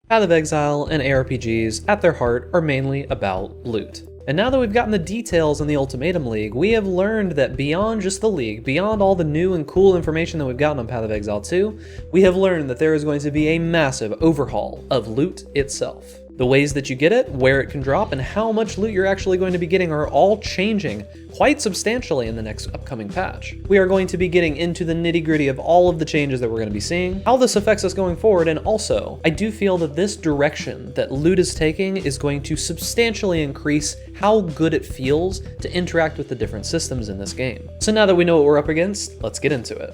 Path of Exile and ARPGs, at their heart, are mainly about loot. And now that we've gotten the details in the Ultimatum League, we have learned that beyond just the League, beyond all the new and cool information that we've gotten on Path of Exile 2, we have learned that there is going to be a massive overhaul of loot itself. The ways that you get it, where it can drop, and how much loot you're actually going to be getting are all changing quite substantially in the next upcoming patch. We are going to be getting into the nitty-gritty of all of the changes that we're going to be seeing, how this affects us going forward, and also, I do feel that this direction that loot is taking is going to substantially increase how good it feels to interact with the different systems in this game. So now that we know what we're up against, let's get into it.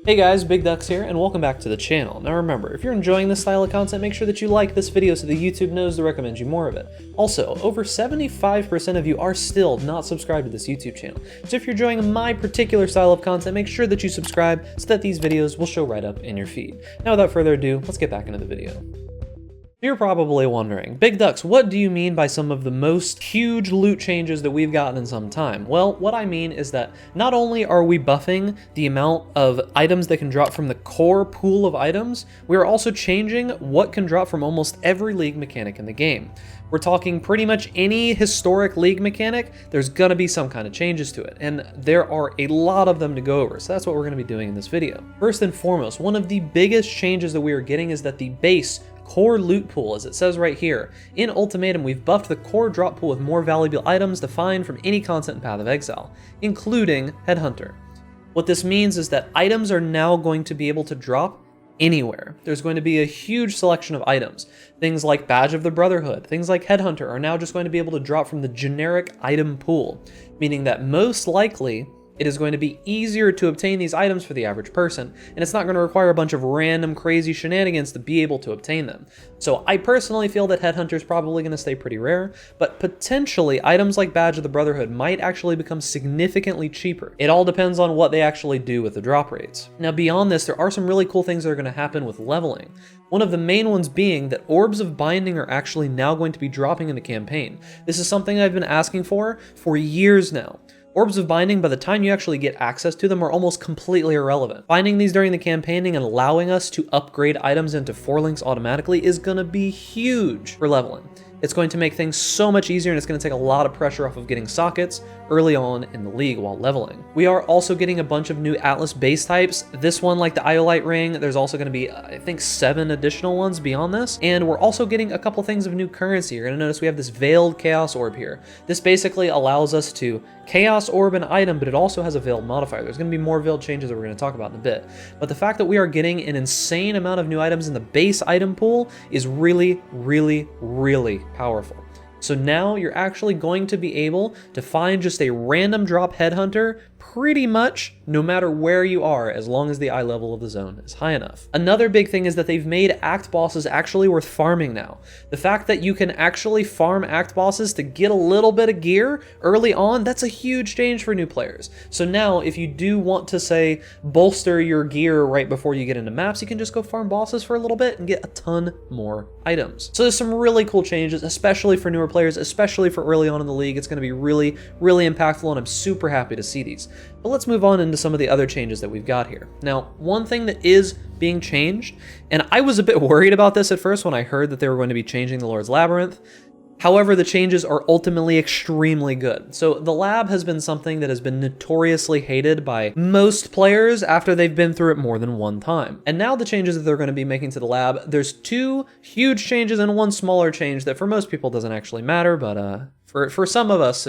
Hey guys, Big Ducks here, and welcome back to the channel. Now remember, if you're enjoying this style of content, make sure that you like this video so that YouTube knows to recommend you more of it. Also, over 75% of you are still not subscribed to this YouTube channel. So if you're enjoying my particular style of content, make sure that you subscribe so that these videos will show right up in your feed. Now without further ado, let's get back into the video. You're probably wondering, Big Ducks, what do you mean by some of the most huge loot changes that we've gotten in some time? Well, what I mean is that not only are we buffing the amount of items that can drop from the core pool of items, we are also changing what can drop from almost every League mechanic in the game. We're talking pretty much any historic League mechanic, there's gonna be some kind of changes to it, and there are a lot of them to go over, so that's what we're gonna be doing in this video. First and foremost, one of the biggest changes that we are getting is that the base core loot pool, as it says right here, in Ultimatum we've buffed the core drop pool with more valuable items defined from any content in Path of Exile, including Headhunter. What this means is that items are now going to be able to drop anywhere. There's going to be a huge selection of items. Things like Badge of the Brotherhood, things like Headhunter are now just going to be able to drop from the generic item pool, meaning that most likely it is going to be easier to obtain these items for the average person, and it's not going to require a bunch of random crazy shenanigans to be able to obtain them. So I personally feel that Headhunter is probably going to stay pretty rare, but potentially items like Badge of the Brotherhood might actually become significantly cheaper. It all depends on what they actually do with the drop rates. Now beyond this, there are some really cool things that are going to happen with leveling. One of the main ones being that Orbs of Binding are actually now going to be dropping in the campaign. This is something I've been asking for years now. Orbs of Binding, by the time you actually get access to them, are almost completely irrelevant. Finding these during the campaigning and allowing us to upgrade items into 4 links automatically is going to be huge for leveling. It's going to make things so much easier, and it's going to take a lot of pressure off of getting sockets early on in the league while leveling. We are also getting a bunch of new Atlas base types. This one, like the Iolite Ring, there's also going to be, I think, 7 additional ones beyond this. And we're also getting a couple things of new currency. You're going to notice we have this Veiled Chaos Orb here. This basically allows us to Chaos Orb an item, but it also has a Veiled modifier. There's going to be more Veiled changes that we're going to talk about in a bit. But the fact that we are getting an insane amount of new items in the base item pool is really, really, really powerful. So now you're actually going to be able to find just a random drop Headhunter pretty much no matter where you are, as long as the eye level of the zone is high enough. Another big thing is that they've made act bosses actually worth farming now. The fact that you can actually farm act bosses to get a little bit of gear early on, that's a huge change for new players. So now if you do want to, say, bolster your gear right before you get into maps, you can just go farm bosses for a little bit and get a ton more items. So there's some really cool changes, especially for newer players, especially for early on in the league. It's going to be really, really impactful, and I'm super happy to see these. But let's move on into some of the other changes that we've got here. Now, one thing that is being changed, and I was a bit worried about this at first when I heard that they were going to be changing the Lord's Labyrinth. However, the changes are ultimately extremely good. So the lab has been something that has been notoriously hated by most players after they've been through it more than one time. And now the changes that they're going to be making to the lab, there's 2 huge changes and 1 smaller change that for most people doesn't actually matter, but for some of us,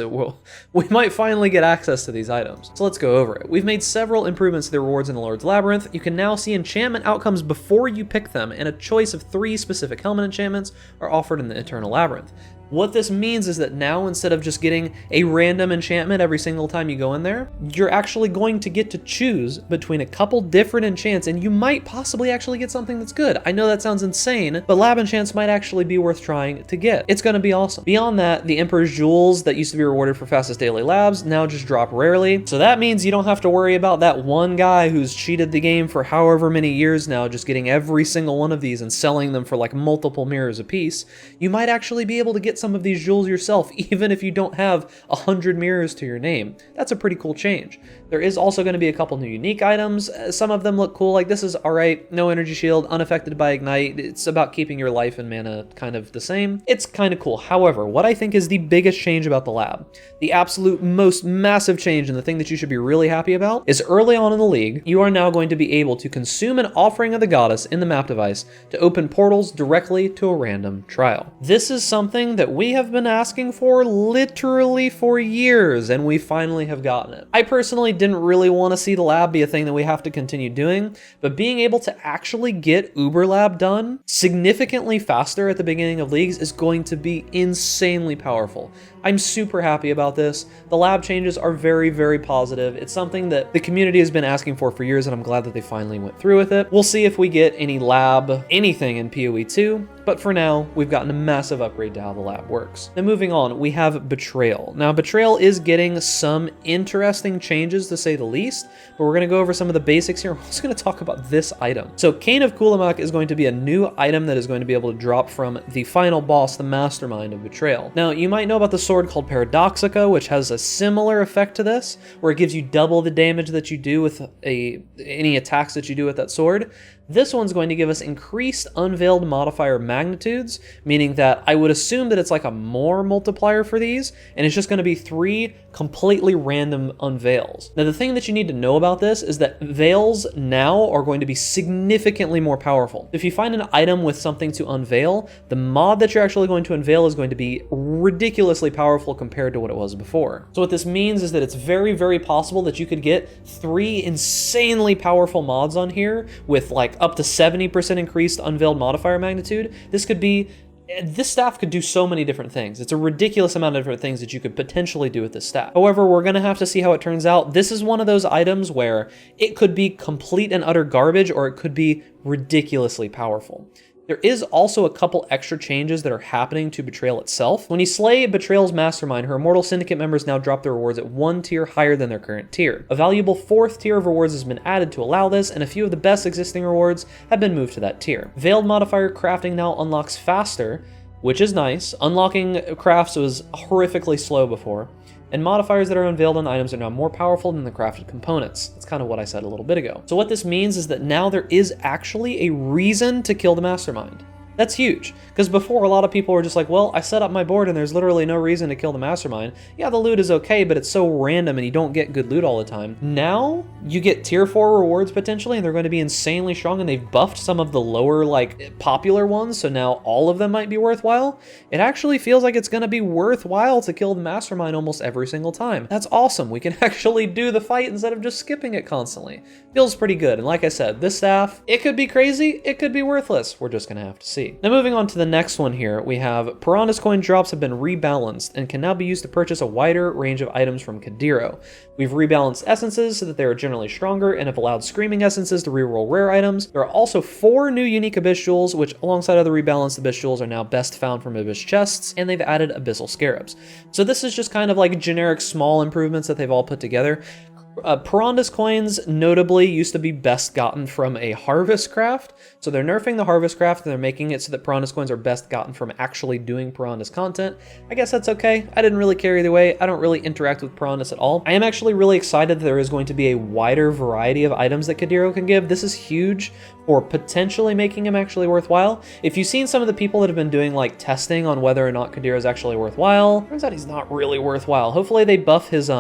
we might finally get access to these items. So let's go over it. We've made several improvements to the rewards in the Lord's Labyrinth. You can now see enchantment outcomes before you pick them, and a choice of 3 specific helmet enchantments are offered in the Eternal Labyrinth. What this means is that now, instead of just getting a random enchantment every single time you go in there, you're actually going to get to choose between a couple different enchants, and you might possibly actually get something that's good. I know that sounds insane, but lab enchants might actually be worth trying to get. It's going to be awesome. Beyond that, the Emperor's Jewels that used to be rewarded for fastest daily labs now just drop rarely. So that means you don't have to worry about that one guy who's cheated the game for however many years now, just getting every single one of these and selling them for like multiple mirrors apiece. You might actually be able to get get some of these jewels yourself, even if you don't have 100 mirrors to your name. That's a pretty cool change. There is also going to be a couple new unique items. Some of them look cool, like this is alright, no energy shield, unaffected by ignite. It's about keeping your life and mana kind of the same. It's kind of cool. However, what I think is the biggest change about the lab, the absolute most massive change, and the thing that you should be really happy about, is early on in the league, you are now going to be able to consume an offering of the goddess in the map device to open portals directly to a random trial. This is something that we have been asking for literally for years, and we finally have gotten it. I personally didn't really want to see the lab be a thing that we have to continue doing, but being able to actually get Uber Lab done significantly faster at the beginning of leagues is going to be insanely powerful. I'm super happy about this. The lab changes are very, very positive. It's something that the community has been asking for years, and I'm glad that they finally went through with it. We'll see if we get any lab, anything in PoE 2, but for now, we've gotten a massive upgrade to how the lab works. Now moving on, we have Betrayal. Now Betrayal is getting some interesting changes to say the least, but we're gonna go over some of the basics here. We're also gonna talk about this item. So Cane of Kulamak is going to be a new item that is going to be able to drop from the final boss, the Mastermind of Betrayal. Now you might know about the sword called Paradoxica, which has a similar effect to this, where it gives you double the damage that you do with any attacks that you do with that sword. This one's going to give us increased unveiled modifier magnitudes, meaning that I would assume that it's like a more multiplier for these, and it's just going to be 3 completely random unveils. Now the thing that you need to know about this is that veils now are going to be significantly more powerful. If you find an item with something to unveil, the mod that you're actually going to unveil is going to be ridiculously powerful compared to what it was before. So what this means is that it's very, very possible that you could get 3 insanely powerful mods on here with like up to 70% increased unveiled modifier magnitude. This staff could do so many different things. It's a ridiculous amount of different things that you could potentially do with this staff. However, we're gonna have to see how it turns out. This is one of those items where it could be complete and utter garbage, or it could be ridiculously powerful. There is also a couple extra changes that are happening to Betrayal itself. When you slay Betrayal's Mastermind, her Immortal Syndicate members now drop their rewards at 1 tier higher than their current tier. A valuable 4th tier of rewards has been added to allow this, and a few of the best existing rewards have been moved to that tier. Veiled modifier crafting now unlocks faster, which is nice. Unlocking crafts was horrifically slow before. And modifiers that are unveiled on items are now more powerful than the crafted components. That's kind of what I said a little bit ago. So what this means is that now there is actually a reason to kill the Mastermind. That's huge, because before a lot of people were just like, well, I set up my board and there's literally no reason to kill the Mastermind. Yeah, the loot is okay, but it's so random and you don't get good loot all the time. Now, you get tier 4 rewards potentially, and they're going to be insanely strong, and they've buffed some of the lower, like, popular ones, so now all of them might be worthwhile. It actually feels like it's going to be worthwhile to kill the Mastermind almost every single time. That's awesome. We can actually do the fight instead of just skipping it constantly. Feels pretty good, and like I said, this staff, it could be crazy, it could be worthless. We're just going to have to see. Now moving on to the next one here, we have Perandus coin drops have been rebalanced and can now be used to purchase a wider range of items from Kadiro. We've rebalanced essences so that they are generally stronger and have allowed screaming essences to reroll rare items. There are also 4 new unique Abyss jewels, which alongside other rebalanced Abyss jewels are now best found from Abyss chests, and they've added Abyssal Scarabs. So this is just kind of like generic small improvements that they've all put together. Perandus coins notably used to be best gotten from a harvest craft, so they're nerfing the harvest craft and they're making it so that Perandus coins are best gotten from actually doing Perandus content. I guess that's okay. I didn't really care either way. I don't really interact with Perandus at all. I am actually really excited that there is going to be a wider variety of items that Kadiro can give. This is huge for potentially making him actually worthwhile. If you've seen some of the people that have been doing like testing on whether or not Kadiro is actually worthwhile, turns out he's not really worthwhile. Hopefully they buff his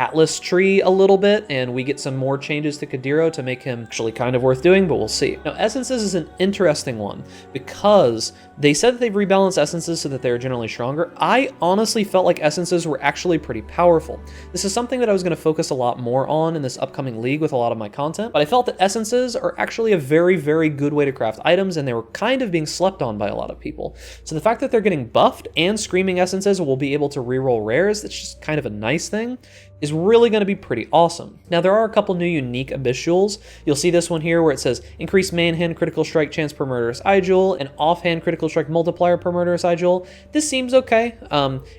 Atlas tree a little bit, and we get some more changes to Kadiro to make him actually kind of worth doing, but we'll see. Now, essences is an interesting one, because they said that they've rebalanced essences so that they're generally stronger. I honestly felt like essences were actually pretty powerful. This is something that I was going to focus a lot more on in this upcoming league with a lot of my content, but I felt that essences are actually a very, very good way to craft items, and they were kind of being slept on by a lot of people. So the fact that they're getting buffed and screaming essences will be able to reroll rares, that's just kind of a nice thing, is really going to be pretty awesome. Now, there are a couple new unique Abyss jewels. You'll see this one here where it says increased main hand critical strike chance per murderous eye jewel and offhand critical strike multiplier per murderous eye jewel. This seems okay.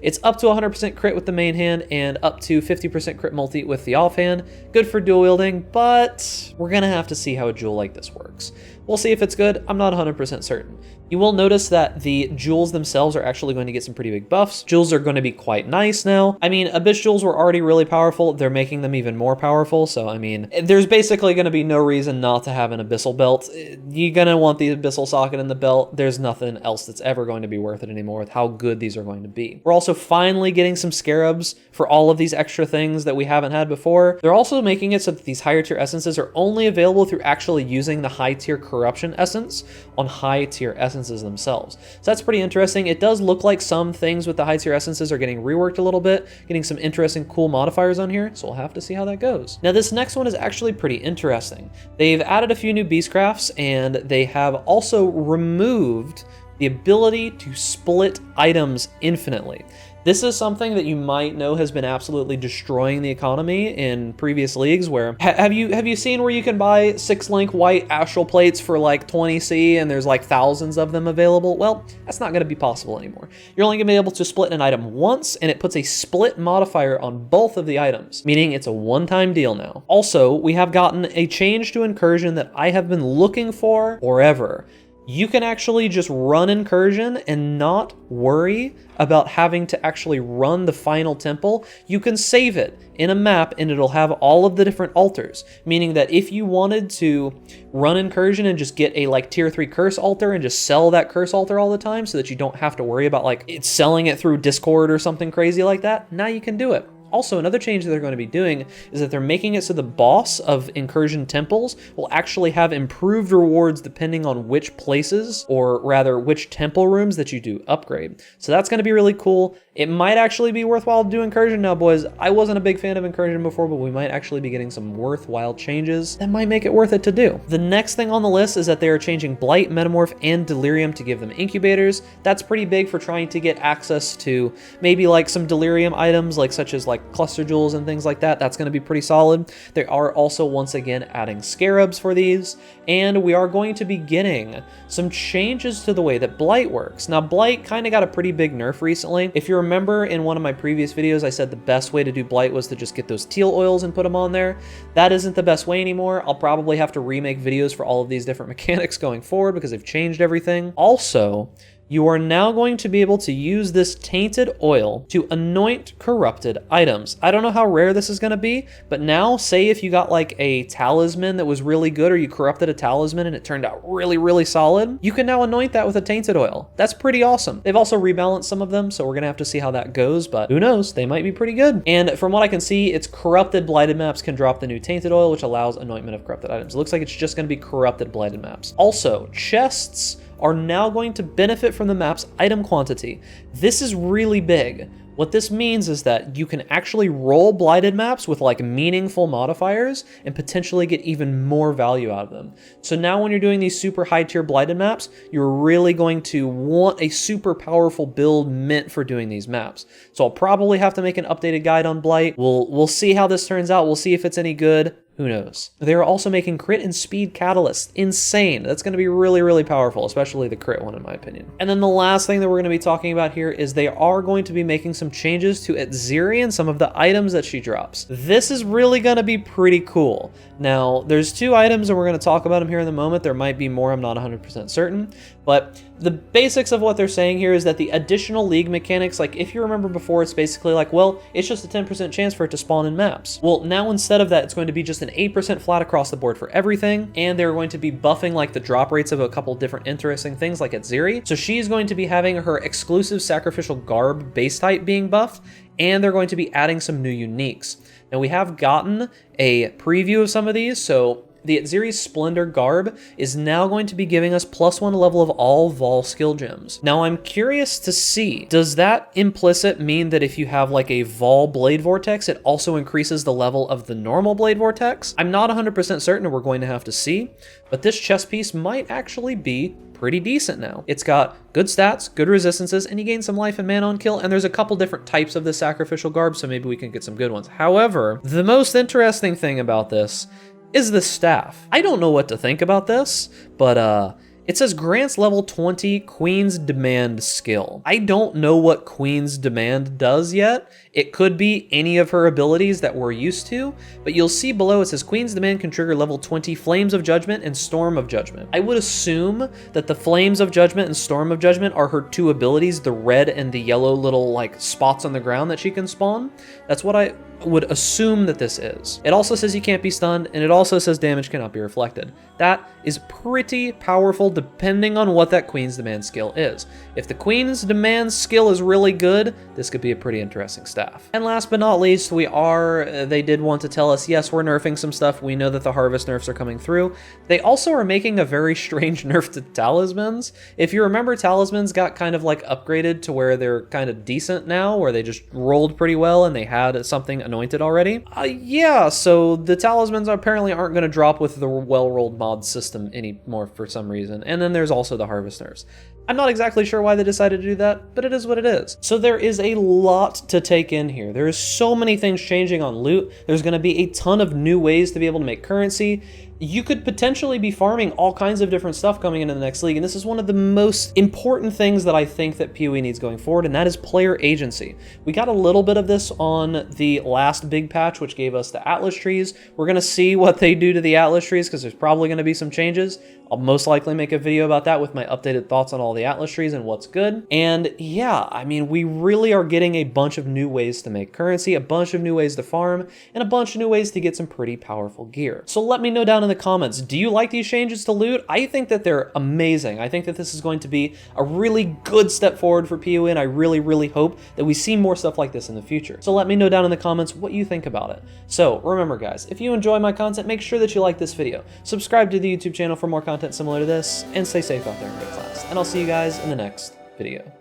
It's up to 100% crit with the main hand and up to 50% crit multi with the offhand. Good for dual wielding, but we're going to have to see how a jewel like this works. We'll see if it's good. I'm not 100% certain. You will notice that the jewels themselves are actually going to get some pretty big buffs. Jewels are going to be quite nice now. I mean, Abyss jewels were already really powerful. They're making them even more powerful. So, I mean, there's basically going to be no reason not to have an Abyssal belt. You're going to want the Abyssal socket in the belt. There's nothing else that's ever going to be worth it anymore with how good these are going to be. We're also finally getting some scarabs for all of these extra things that we haven't had before. They're also making it so that these higher tier essences are only available through actually using the high tier corruption essence on high tier essences themselves. So that's pretty interesting. It does look like some things with the high tier essences are getting reworked a little bit, getting some interesting cool modifiers on here, so we'll have to see how that goes. Now this next one is actually pretty interesting. They've added a few new beastcrafts, and they have also removed the ability to split items infinitely. This is something that you might know has been absolutely destroying the economy in previous leagues where, have you seen where you can buy 6-link white astral plates for like 20C and there's like thousands of them available? Well, that's not gonna be possible anymore. You're only gonna be able to split an item once, and it puts a split modifier on both of the items, meaning it's a one-time deal now. Also, we have gotten a change to Incursion that I have been looking for forever. You can actually just run Incursion and not worry about having to actually run the final temple. You can save it in a map and it'll have all of the different altars, meaning that if you wanted to run Incursion and just get a like tier 3 curse altar and just sell that curse altar all the time so that you don't have to worry about like it's selling it through Discord or something crazy like that, now you can do it. Also, another change that they're going to be doing is that they're making it so the boss of Incursion temples will actually have improved rewards depending on which places, or rather which temple rooms that you do upgrade. So that's going to be really cool. It might actually be worthwhile to do Incursion now, boys. I wasn't a big fan of Incursion before, but we might actually be getting some worthwhile changes that might make it worth it to do. The next thing on the list is that they are changing Blight, Metamorph, and Delirium to give them incubators. That's pretty big for trying to get access to maybe like some Delirium items, like such as like cluster jewels and things like that. That's going to be pretty solid. They are also once again adding scarabs for these, and we are going to be getting some changes to the way that Blight works. Now, Blight kind of got a pretty big nerf recently. If you remember in one of my previous videos, I said the best way to do Blight was to just get those teal oils and put them on there. That isn't the best way anymore. I'll probably have to remake videos for all of these different mechanics going forward because they've changed everything. Also, you are now going to be able to use this tainted oil to anoint corrupted items. I don't know how rare this is going to be, but now say if you got like a talisman that was really good, or you corrupted a talisman and it turned out really, really solid, you can now anoint that with a tainted oil. That's pretty awesome. They've also rebalanced some of them, so we're going to have to see how that goes, but who knows? They might be pretty good. And from what I can see, it's corrupted blighted maps can drop the new tainted oil, which allows anointment of corrupted items. It looks like it's just going to be corrupted blighted maps. Also, chests are now going to benefit from the map's item quantity. This is really big. What this means is that you can actually roll blighted maps with like meaningful modifiers and potentially get even more value out of them. So now when you're doing these super high tier blighted maps, you're really going to want a super powerful build meant for doing these maps. So I'll probably have to make an updated guide on Blight. We'll see how this turns out. We'll see if it's any good. Who knows? They're also making crit and speed catalysts. Insane. That's going to be really, really powerful, especially the crit one in my opinion. And then the last thing that we're going to be talking about here is they are going to be making some changes to Atziri and some of the items that she drops. This is really going to be pretty cool. Now, there's 2 items and we're going to talk about them here in the moment. There might be more, I'm not 100% certain, but the basics of what they're saying here is that the additional league mechanics, like if you remember before, it's basically like, well, it's just a 10% chance for it to spawn in maps. Well, now instead of that, it's going to be just an 8% flat across the board for everything, and they're going to be buffing like the drop rates of a couple different interesting things like Atziri. So she's going to be having her exclusive sacrificial garb base type being buffed, and they're going to be adding some new uniques. Now we have gotten a preview of some of these, so the Atziri Splendor Garb is now going to be giving us +1 level of all Vol skill gems. Now I'm curious to see, does that implicit mean that if you have like a Vol Blade Vortex, it also increases the level of the normal Blade Vortex? I'm not 100% certain, and we're going to have to see, but this chest piece might actually be pretty decent now. It's got good stats, good resistances, and you gain some life and mana on kill, and there's a couple different types of the sacrificial garb, so maybe we can get some good ones. However, the most interesting thing about this is the staff. I don't know what to think about this, but It says grants level 20 Queen's Demand skill. I don't know what Queen's Demand does yet. It could be any of her abilities that we're used to, but you'll see below it says Queen's Demand can trigger level 20 Flames of Judgment and Storm of Judgment. I would assume that the Flames of Judgment and Storm of Judgment are her two abilities, the red and the yellow little like spots on the ground that she can spawn. That's what I would assume that this is. It also says you can't be stunned, and it also says damage cannot be reflected. That is pretty powerful depending on what that Queen's Demand skill is. If the Queen's Demand skill is really good, this could be a pretty interesting staff. And last but not least, they did want to tell us, yes, we're nerfing some stuff. We know that the Harvest nerfs are coming through. They also are making a very strange nerf to Talismans. If you remember, Talismans got kind of like upgraded to where they're kind of decent now, where they just rolled pretty well and they had something anointed already. Yeah, so the Talismans apparently aren't going to drop with the well-rolled mod system anymore for some reason. And then there's also the Harvest nerfs. I'm not exactly sure why they decided to do that, but it is what it is. So there is a lot to take in here. There is so many things changing on loot. There's going to be a ton of new ways to be able to make currency. You could potentially be farming all kinds of different stuff coming into the next league, and this is one of the most important things that I think that PoE needs going forward, and that is player agency. We got a little bit of this on the last big patch, which gave us the Atlas trees. We're going to see what they do to the Atlas trees, because there's probably going to be some changes. I'll most likely make a video about that with my updated thoughts on all the Atlas trees and what's good. And yeah, I mean, we really are getting a bunch of new ways to make currency, a bunch of new ways to farm, and a bunch of new ways to get some pretty powerful gear. So let me know down in the comments, do you like these changes to loot? I think that they're amazing. I think that this is going to be a really good step forward for PoE, and I really, really hope that we see more stuff like this in the future. So let me know down in the comments what you think about it. So remember guys, if you enjoy my content, make sure that you like this video, subscribe to the YouTube channel for more content similar to this, and stay safe out there in great class. And I'll see you guys in the next video.